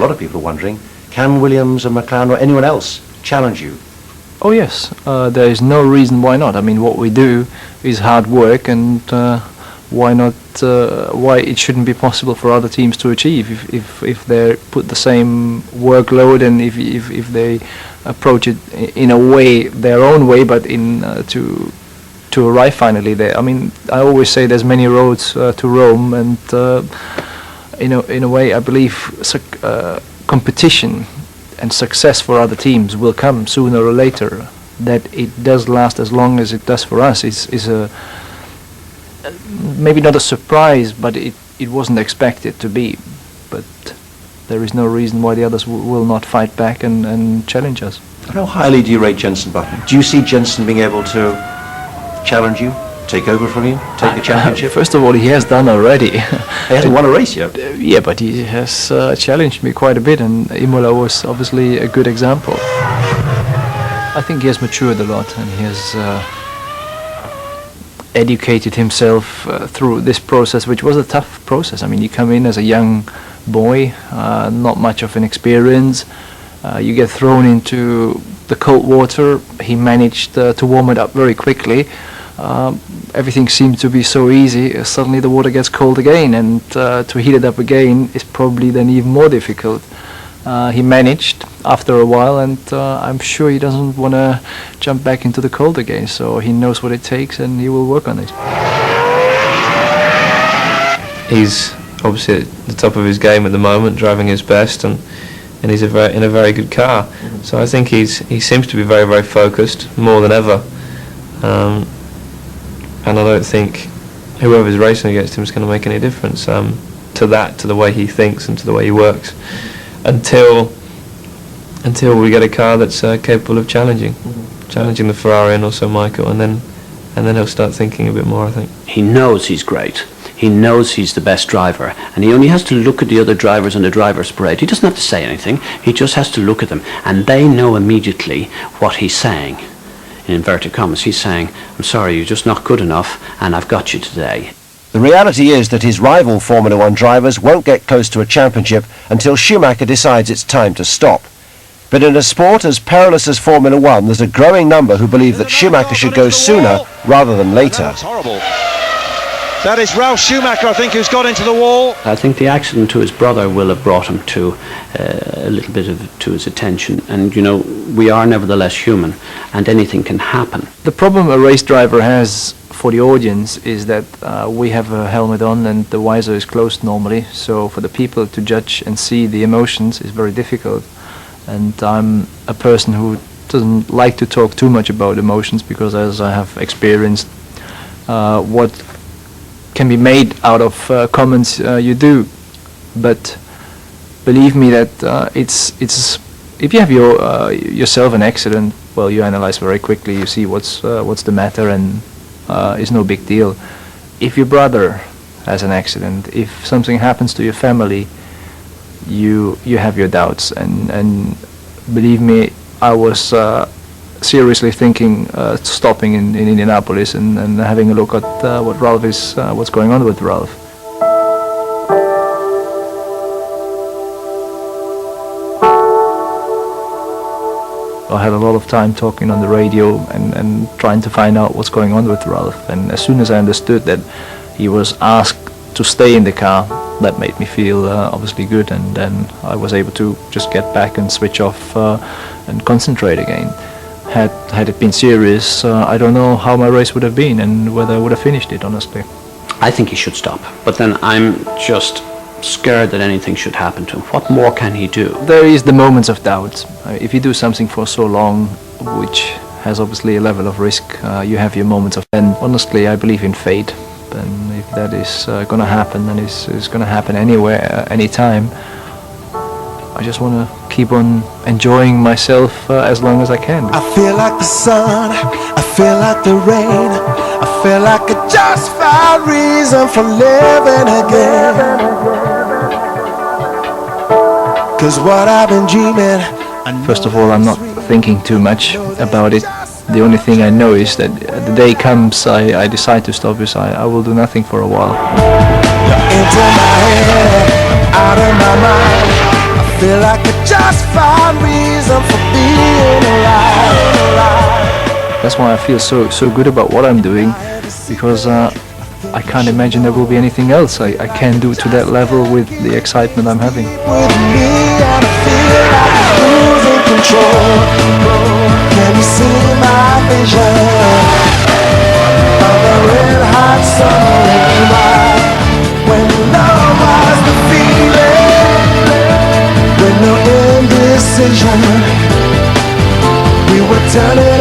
lot of people are wondering, can Williams and McLaren or anyone else challenge you? Oh yes, there is no reason why not. I mean, what we do is hard work, and why not? Why it shouldn't be possible for other teams to achieve if they put the same workload, and if they approach it in a way, their own way, but to arrive finally there. I mean, I always say there's many roads to Rome, and in a way, I believe competition and success for other teams will come sooner or later. That it does last as long as it does for us is a maybe not a surprise, but it wasn't expected to be. But there is no reason why the others will not fight back and challenge us. How highly do you rate Jenson Button? Do you see Jenson being able to challenge you, take over from you, take the championship? First of all, he has done already. He hasn't won a race yet. Yeah, but he has challenged me quite a bit, and Imola was obviously a good example. I think he has matured a lot, and he has educated himself through this process, which was a tough process. I mean, you come in as a young boy, not much of an experience. You get thrown into the cold water. He managed to warm it up very quickly. Everything seemed to be so easy. Suddenly the water gets cold again, and to heat it up again is probably then even more difficult. He managed after a while, and I'm sure he doesn't want to jump back into the cold again, so he knows what it takes and he will work on it. He's obviously at the top of his game at the moment, driving his best, and he's in a very good car. So I think he seems to be very, very focused, more than ever. And I don't think whoever's racing against him is going to make any difference to the way he thinks and to the way he works, until we get a car that's capable of challenging the Ferrari and also Michael, and then he'll start thinking a bit more, I think. He knows he's great. He knows he's the best driver, and he only has to look at the other drivers on the driver's parade. He doesn't have to say anything. He just has to look at them, and they know immediately what he's saying. In inverted commas, he's saying, I'm sorry, you're just not good enough, and I've got you today. The reality is that his rival Formula One drivers won't get close to a championship until Schumacher decides it's time to stop. But in a sport as perilous as Formula One, there's a growing number who believe that Schumacher should go sooner rather than later. That's horrible. That is Ralf Schumacher, I think, who's got into the wall. I think the accident to his brother will have brought him to a little bit to his attention. And, you know, we are nevertheless human, and anything can happen. The problem a race driver has for the audience is that we have a helmet on and the visor is closed normally. So for the people to judge and see the emotions is very difficult. And I'm a person who doesn't like to talk too much about emotions, because as I have experienced what can be made out of comments you do. But believe me that it's if you have yourself an accident, well, you analyze very quickly, you see what's the matter, and it's no big deal. If your brother has an accident, if something happens to your family, you have your doubts, and believe me, I was seriously thinking stopping in Indianapolis and having a look at what's going on with Ralf. I had a lot of time talking on the radio and trying to find out what's going on with Ralf, and as soon as I understood that he was asked to stay in the car, that made me feel obviously good, and then I was able to just get back and switch off and concentrate again. Had it been serious, I don't know how my race would have been and whether I would have finished it, honestly. I think he should stop, but then I'm just scared that anything should happen to him. What more can he do? There is the moments of doubt. If you do something for so long, which has obviously a level of risk, you have your moments of... And honestly, I believe in fate, and if that is going to happen, and it's going to happen anywhere, anytime, I just want to keep on enjoying myself as long as I can. I feel like the sun, I feel like the rain, I feel like I just found reason for living again. 'Cause what I've been dreaming. First of all, I'm not thinking too much about it. The only thing I know is that the day comes I decide to stop this, I will do nothing for a while. You're into my head, out of my mind. feel like I just found reason for being alive. That's why I feel so good about what I'm doing, because I can't imagine there will be anything else I can do to that level with the excitement I'm having. With me and I feel like I'm losing control. Can you see my vision of a red hot summer night, when love was the feeling, with no indecision, we were turning